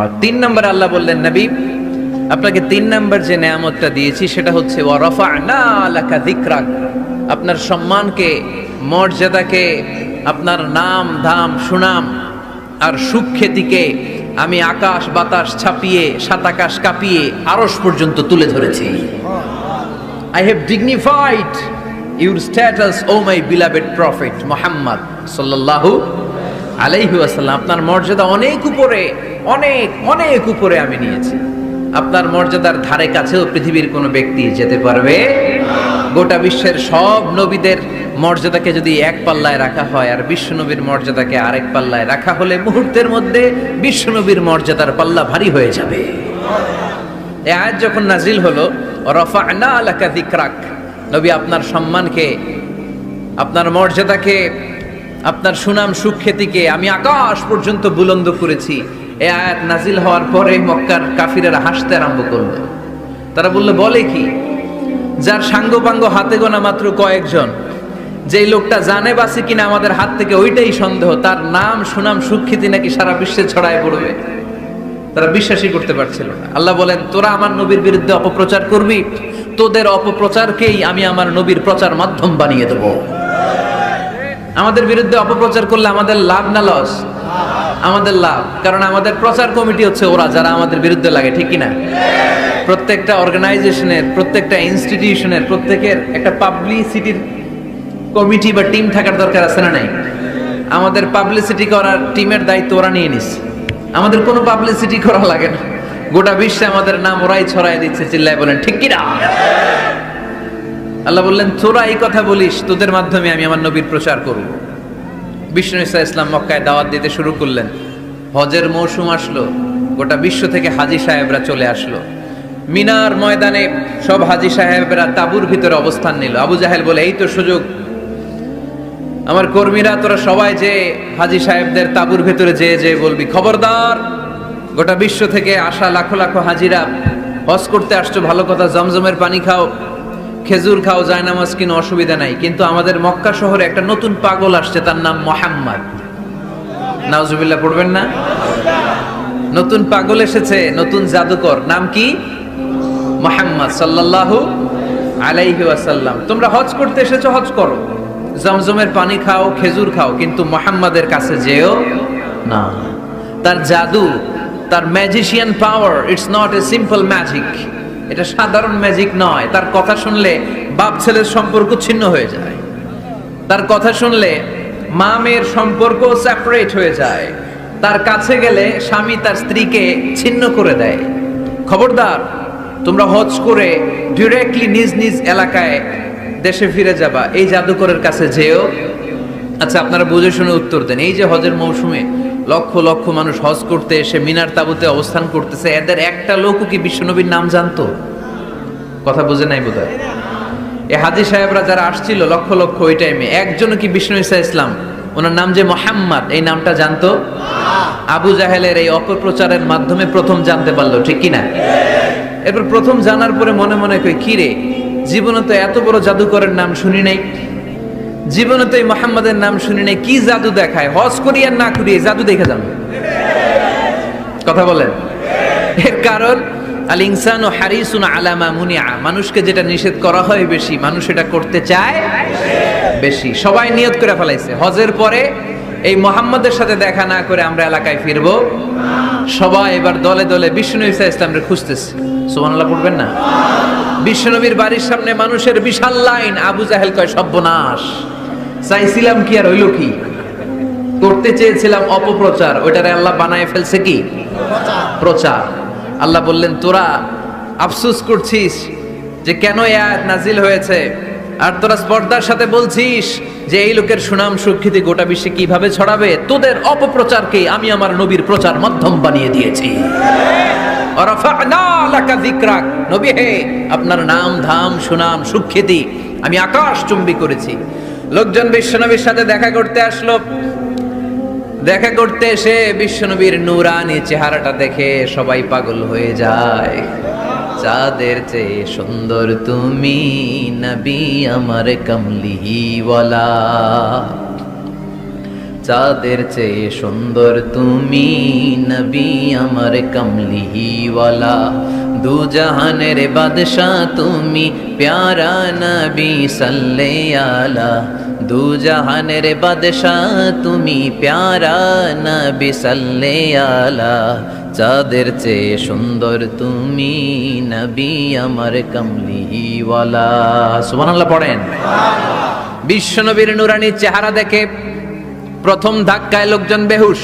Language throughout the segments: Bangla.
আর ৩ নম্বরে আল্লাহ বললেন, নবী আপনাকে ৩ নম্বর যে নেয়ামতটা দিয়েছি সেটা হচ্ছে ওয়া রাফা'না লাকা যিকরাক, আপনার সম্মানকে, মর্যাদাকে, আপনার নাম ধাম সুনাম আর সুখ্যাতিকে আমি আকাশ বাতাস ছাপিয়ে, সাত আকাশ কাঁপিয়ে আরশ পর্যন্ত তুলে ধরেছি। I have dignified your status, O my beloved prophet Muhammad sallallahu আলাইহি ওয়াসাল্লাম। আপনার মর্যাদা অনেক উপরে, অনেক অনেক উপরে আমি নিয়েছি। আপনার মর্যাদার ধারে কাছেও পৃথিবীর কোনো ব্যক্তি যেতে পারবে না। গোটা বিশ্বের সব নবীদের মর্যাদাকে যদি এক পাল্লায় রাখা হয় আর বিশ্বনবীর মর্যাদাকে আরেক পাল্লায় রাখা হলে মুহূর্তের মধ্যে বিশ্বনবীর মর্যাদার পাল্লা ভারী হয়ে যাবে। এই আয়াত যখন নাজিল হলো, রাফা'না লাকা যিকরাক, নবী আপনার সম্মানকে, আপনার মর্যাদাকে, আপনার সুনাম সুখ্যাতিকে আমি আকাশ পর্যন্ত বুলন্দ করেছি। এই আয়াত নাজিল হওয়ার পরে মক্কার কাফিরেরা হাসতে আরম্ভ করলো। তারা বলল, বলে কি, যার সাঙ্গপাঙ্গ হাতে গোনা মাত্র কয়েকজন, যেই লোকটা জানে বাসি কিনা আমাদের হাত থেকে ওইটাই সন্দেহ, তার নাম সুনাম সুখ্যাতি নাকি সারা বিশ্বে ছড়ায় পড়বে। তারা বিশ্বাসই করতে পারছিল না। আল্লাহ বলেন, তোরা আমার নবীর বিরুদ্ধে অপপ্রচার করবি, তোদের অপপ্রচারকেই আমি আমার নবীর প্রচার মাধ্যম বানিয়ে দেব। আমাদের বিরুদ্ধে অপপ্রচার করলে আমাদের লাভ না লস? আমাদের লাভ, কারণ আমাদের প্রচার কমিটি হচ্ছে ওরা, যারা আমাদের বিরুদ্ধে লাগে, ঠিক কিনা? প্রত্যেকটা অর্গানাইজেশনের, প্রত্যেকটা ইনস্টিটিউশনের, প্রত্যেকের একটা পাবলিসিটির কমিটি বা টিম থাকার দরকার আছে না নাই? আমাদের পাবলিসিটি করার টিমের দায়িত্ব ওরা নিয়ে নিস। আমাদের কোনো পাবলিসিটি করা লাগে না, গোটা বিশ্বে আমাদের নাম ওরাই ছড়াই দিচ্ছে। চিল্লায় বলেন ঠিক কিনা? আল্লাহ বললেন, তোরা এই কথা বলিস, তোদের মাধ্যমে আমি আমার নবীর প্রচার করব। বিষ্ণু ঈসা ইসলাম মক্কায় দাওয়াত দিতে শুরু করলেন। হজের মৌসুম আসলো, গোটা বিশ্ব থেকে হাজী সাহেবরা চলে আসলো। মিনার ময়দানে সব হাজী সাহেবরা তাঁবুর ভিতরে অবস্থান নিল। আবু জাহেল বলে, এই তো সুযোগ, আমার কর্মীরা তোরা সবাই যে হাজী সাহেবদের তাঁবুর ভেতরে যে বলবি, খবরদার, গোটা বিশ্ব থেকে আসা লাখো লাখো হাজিরা হজ করতে আসছো, ভালো কথা, জমজমের পানি খাও, খেজুর খাও, জায়নামাজ কিনো, অসুবিধা নাই, কিন্তু আমাদের মক্কা শহরে একটা নতুন পাগল আসছে, তার নাম মুহাম্মদ। নাউজুবিল্লাহ পড়বেন না? নতুন পাগল এসেছে, নতুন জাদুকর, নাম কি? মুহাম্মদ সাল্লাল্লাহু আলাইহি ওয়াসাল্লাম। তোমরা হজ করতে এসেছো, হজ করো, জমজমের পানি খাও, খেজুর খাও, কিন্তু মুহাম্মাদের কাছে যেও না। তার জাদু, তার magician power, it's not a simple magic, এটা সাধারণ ম্যাজিক নয়। তার কথা শুনলে বাপ ছেলের সম্পর্ক ছিন্ন হয়ে যায়, তার কথা শুনলে মা মেয়ের সম্পর্ক সেপারেট হয়ে যায়, তার কাছে গেলে স্বামী তার স্ত্রীকে ছিন্ন করে দেয়। খবরদার, তোমরা হজ করে ডিরেক্টলি নিজ নিজ এলাকায় দেশে ফিরে যাবা, এই জাদুকরের কাছে যেও। আচ্ছা, আপনারা বুঝে শুনে উত্তর দেন। এই যে হজের মৌসুমে লক্ষ লক্ষ মানুষ হজ করতে এসে মিনার তাঁবুতে অবস্থান করতেছে, এদের একটা লোকও কি বিশ্বনবীর নাম জানতো? কথা বুঝে নাই বোধহয়। এই হাজী সাহেবরা যারা আসছিল লক্ষ লক্ষ, ওই টাইমে একজনও কি বিষ্ণু ঈসা ইসলাম, ওনার নাম যে মুহাম্মদ, এই নামটা জানতো? আবু জাহেলের এই অপপ্রচারের মাধ্যমে প্রথম জানতে পারলো, ঠিক কিনা? এরপর প্রথম জানার পরে মনে মনে কই, কি রে, জীবনে তো এত বড় জাদুকরের নাম শুনি নাই, জীবনে তো এই মুহাম্মাদের নাম শুনি নাই, কি জাদু দেখায়, হজ করি আর না করি জাদু দেখে যান। কথা বলেন। এর কারণ আল ইনসানু হারিসুন আলা মা মুনিআ, মানুষকে যেটা নিষেধ করা হয় বেশি, মানুষ এটা করতে চায় বেশি। সবাই নিয়ত করে ফেলাইছে, হজের পরে এই মুহাম্মাদের সাথে দেখা না করে আমরা এলাকায় ফিরবো। সবাই এবার দলে দলে বিষ্ণু ঈসা ইসলামকে খুঁজতেছে। সুবহানাল্লাহ পড়বেন না? বিশ্বনবীর বাড়ির সামনে মানুষের বিশাল লাইন। আবু জাহেল কয়, সর্বনাশ, চাইছিলাম কি আর হইল কি, করতে চেয়েছিলাম অপপ্রচার, ওইটারে আল্লাহ বানায় ফেলছে কি প্রচার। আল্লাহ বললেন, তোরা আফসোস করছিস যে কেন এই আয়াত নাজিল হয়েছে, আর তোরা স্পর্ধার সাথে বলছিস যে এই লোকের সুনাম সুখ্যাতি গোটা বিশ্বে কিভাবে ছড়াবে, তোদের অপপ্রচারকে আমি আমার নবীর প্রচার মাধ্যম বানিয়ে দিয়েছি। রাফা'না লাকা যিকরাক, নবী হে, আপনার নাম ধাম সুনাম সুখ্যাতি আমি আকাশ চুম্বি করেছি। লোকজন বিশ্বনবীর সাথে দেখা করতে আসলো। দেখা করতে এসে বিশ্বনবীর নূরানি চেহারাটা দেখে সবাই পাগল হয়ে যায়। চাঁদের চেয়ে সুন্দর তুমি নবী আমার কমলিওয়ালা, চাঁদের চেয়ে সুন্দর তুমি নবী আমার কমলিওয়ালা, দু জাহানের বাদশাহ তুমি প্যারা নবী সাল্লে আলা, দু জাহানের বাদশাহ তুমি প্যারা নবী সাল্লে আলা, চাঁদের চেয়ে সুন্দর তুমি নবী আমার কমলিওয়ালা। সুবহানাল্লাহ পড়েন। বিশ্বনবীর নুরানি চেহারা দেখে প্রথম ধাক্কায় লোকজন বেহুশ,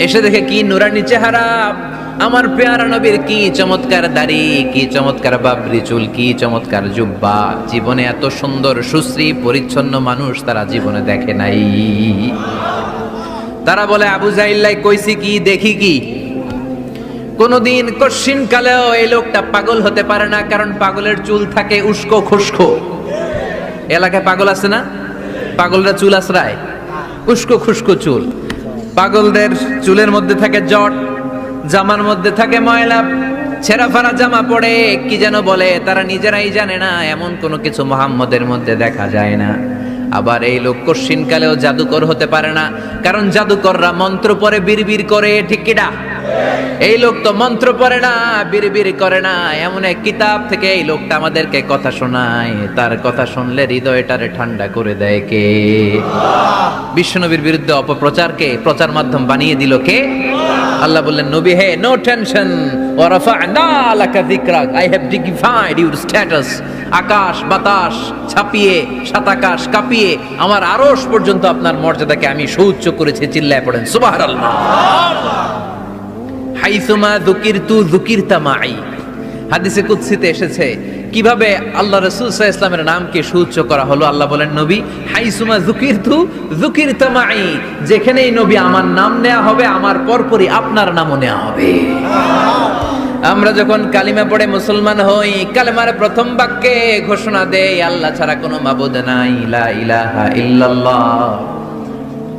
এসে দেখে কি নুরানি চেহারা, আমার পেয়ারা নবীর কি চমৎকার দাড়ি, কি চমৎকার বাবরি চুল, কি চমৎকার জুব্বা। জীবনে এত সুন্দর সুশ্রী পরিচ্ছন্ন মানুষ তারা জীবনে দেখে নাই। তারা বলে আবু জাহিল্লাই কইছি কি দেখি কি, কোনদিন কশিন কালেও এই লোকটা পাগল হতে পারে না, কারণ পাগলের চুল থাকে উস্কো খুস্কো। এলাকায় পাগল আছে না, পাগলরা চুল আশ্রায়, উস্কো খুস্কো চুল। পাগলদের চুলের মধ্যে থাকে জট, জামার মধ্যে থাকে ময়লা, ছেঁড়া ফাড়া জামা পড়ে কি যেন বলে, তারা নিজেরাই জানে না। এমন কোনো কিছু মুহাম্মদের মধ্যে দেখা যায় না। আবার এই লোক কশিন কালেও জাদুকর হতে পারে না, কারণ জাদুকররা মন্ত্র পড়ে বিড়বিড় করে, ঠিক কিনা? এই লোক তো মন্ত্র পড়ে না, বিড়বিড় করে না। এমন এক কিতাব থেকে এই লোকটা আমাদেরকে কথা শোনায়, তার কথা শুনলে হৃদয়টারে ঠান্ডা করে দেয় কে? বিশ্বনবীর বিরুদ্ধে অপপ্রচারকে প্রচার মাধ্যম বানিয়ে দিল কে? আল্লাহ বললেন, নবী হে, নো টেনশন, ওয়া রাফা'না লাকা যিকরাক, I have dignified your status. আকাশ বাতাস ছাপিয়ে, সাত আকাশ কাঁপিয়ে আমার আরশ পর্যন্ত আপনার মর্যাদাকে আমি সুউচ্চ করেছি। চিল্লায় পড়েন সুবহানাল্লাহ। হাইসুমা যুকিরতু যুকিরতা মাই, হাদিসে কুদসিতে এসেছে কিভাবে আল্লাহ রাসূল সাল্লাল্লাহু আলাইহি ওয়াসাল্লামের নামকে সুউচ্চ করা হলো। আল্লাহ বলেন, নবী হাইসুমা যুকিরতু যুকিরতা মাই, যেখানেই নবী আমার নাম নেওয়া হবে, আমার পরপরই আপনার নামও নেওয়া হবে। আমরা যখন কালিমা পড়ে মুসলমান হই, কালেমার প্রথম বাক্যে ঘোষণা দেই আল্লাহ ছাড়া কোনো মাবুদ নাই, লা ইলাহা ইল্লাল্লাহ,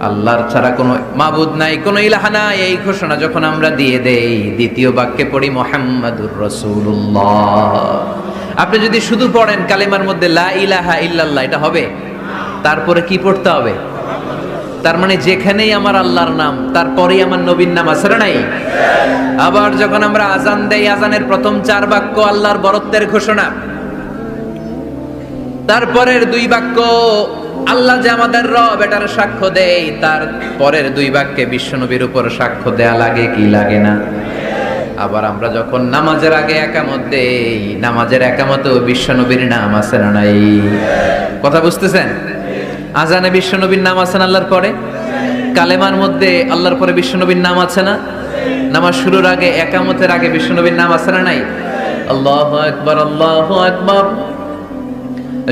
আল্লাহর ছাড়া কোনো মাবুদ নাই, কোনো ইলাহা নাই। এই ঘোষণা যখন আমরা দিয়ে দেই, দ্বিতীয় বাক্যে পড়ি মুহাম্মাদুর রাসূলুল্লাহ। আপনি যদি শুধু পড়েন কালেমার মধ্যে লা ইলাহা ইল্লাল্লাহ, এটা হবে? তারপরে কি পড়তে হবে? তার মানে যেখানেই আমার আল্লাহর নাম, তারপরেই আমার নবীর নাম আছে না নাই? আবার যখন আমরা আজান দেই, আজানের প্রথম 4 বাক্য আল্লাহর বরত্বের ঘোষণা, তারপরের 2 বাক্য আল্লাহ যে আমাদের রব এটার সাক্ষ্য দেয়, তার পরের 2 বাক্যে বিশ্বনবীর উপর সাক্ষ্য দেয়া লাগে কি লাগে না? আবার আমরা যখন নামাজের আগে একামত দেই, নামাজের একামতেও বিশ্বনবীর নাম আছে না নাই? কথা বুঝতেছেন? আজানে বিশ্বনবীর নাম আছে না আল্লাহর পরে? কালেমার মধ্যে আল্লাহর পরে বিশ্বনবীর নাম আছে না? নামাজ শুরুর আগে একামতের আগে বিশ্বনবীর নাম আছে না নাই? আল্লাহু আকবার, আল্লাহু আকবার,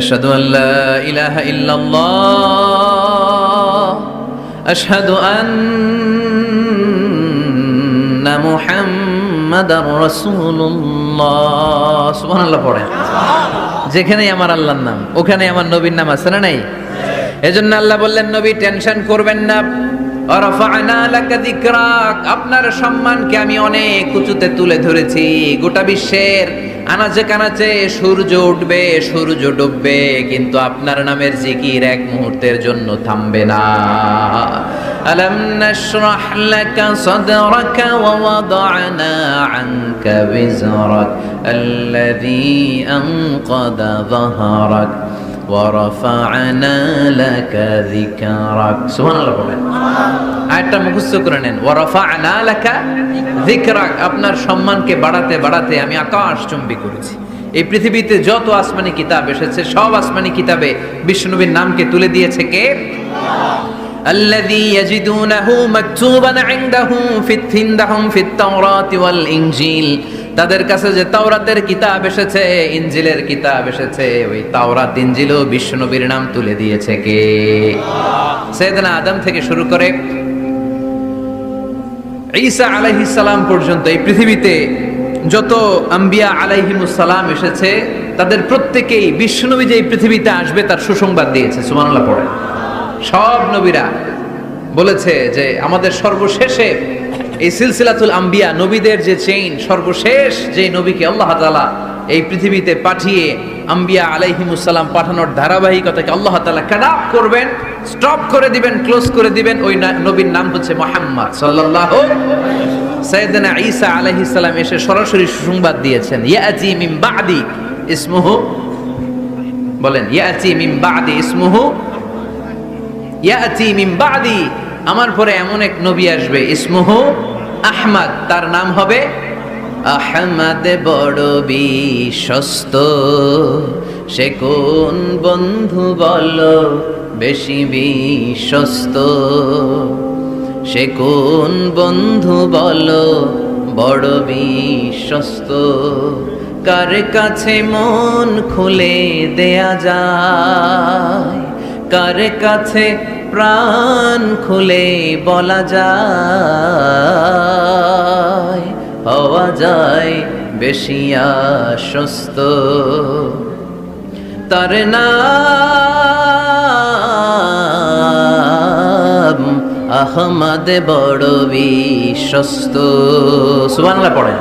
আশহাদু আল্লা ইলাহা ইল্লাল্লাহ, আশহাদু আন্না মুহাম্মাদার রাসূলুল্লাহ। সুবহানাল্লাহ পড়েন। যেখানেই আমার আল্লাহর নাম, ওখানেই আমার নবীর নাম আছে না নাই? এজন্য আল্লাহ বললেন, নবী টেনশন করবেন না, রাফা'না লাকা যিকরাক, আপনার সম্মানকে আমি অনেক উঁচুতে তুলে ধরেছি। গোটা বিশ্বের আনাচে কানাচে সূর্য উঠবে, সূর্য ডুববে, কিন্তু আপনার নামের জিকির এক মুহূর্তের জন্য থামবে না। আলাম নাশরাহ লাকা সাদরাকা ওয়া ওয়াদা'না আনকা বিজরাক আল্লাযী আনকাদা যাহরাক ওয়া রাফা'না লাকা যিকরাক। সুবহানাল্লাহ বলেন। আয়াতটা মুখস্থ করে নেন, ওয়া রাফা'না লাকা যিকরাক, আপনার সম্মানকে বাড়াতে বাড়াতে আমি আকাশ চুম্বি করেছি। এই পৃথিবীতে যত আসমানি কিতাব এসেছে, সব আসমানি কিতাবে বিশ্বনবীর নামকে তুলে দিয়েছে কে? আল্লাযী ইয়াজিদুনাহু মাকতুবান ইনদাহুম ফিত তাওরাতি ওয়াল ইনজিল, তাদের কাছে যে তাওরাতের কিতাব এসেছে, ইনজিলের কিতাব এসেছে, ওই তাওরাত ইনজিলও বিশ্বনবীর নাম তুলে দিয়েছে কে? সাইয়েদনা আদম থেকে শুরু করে ঈসা আলাইহিস সালাম পর্যন্ত এই পৃথিবীতে যত আম্বিয়া আলাইহিমুস সালাম এসেছে, তাদের প্রত্যেকেই বিশ্বনবী যে এই পৃথিবীতে আসবে তার সুসংবাদ দিয়েছে। সুবহানাল্লাহ পড়ে। সব নবীরা বলেছে যে আমাদের সর্বশেষে এই সিলসিলাতুল আম্বিয়া, নবীদের যে চেইন, সর্বশেষ যে নবীকে আল্লাহ তাআলা এই পৃথিবীতে পাঠিয়ে আম্বিয়া আলাইহিমুসসালাম পাঠানোর ধারাবাহিকতাকে আল্লাহ তাআলা কাট অফ করবেন, স্টপ করে দিবেন, ক্লোজ করে দিবেন। ওই নবীর নাম হচ্ছে মুহাম্মদ সাল্লাল্লাহু সাইয়েদনা ঈসা আলাইহিস সালাম এসে সরাসরি সুসংবাদ দিয়েছেন, ইয়াতি মিন বাদি ইসমুহু, বলেন ইয়াতি মিন বাদি ইসমুহু, ইয়াতি মিন বাদি, আমার পরে এমন এক নবী আসবে, ইসমুহু আহমদ, তার নাম হবে আহমদ। বড় বিশ্বস্ত, সে কোন বন্ধু বলো বেশি বিশ্বস্ত, সে কোন বন্ধু বলো বড় বিশ্বস্ত, কার কাছে মন খুলে দেয়া যায়, কার কাছে প্রাণ খুলে বলা যায়, হওয়া যায় বেশি আশ্বস্ত। তার নাম আহমদ বড় বিশ্বস্ত। সুবহানাল্লাহ পড়েন।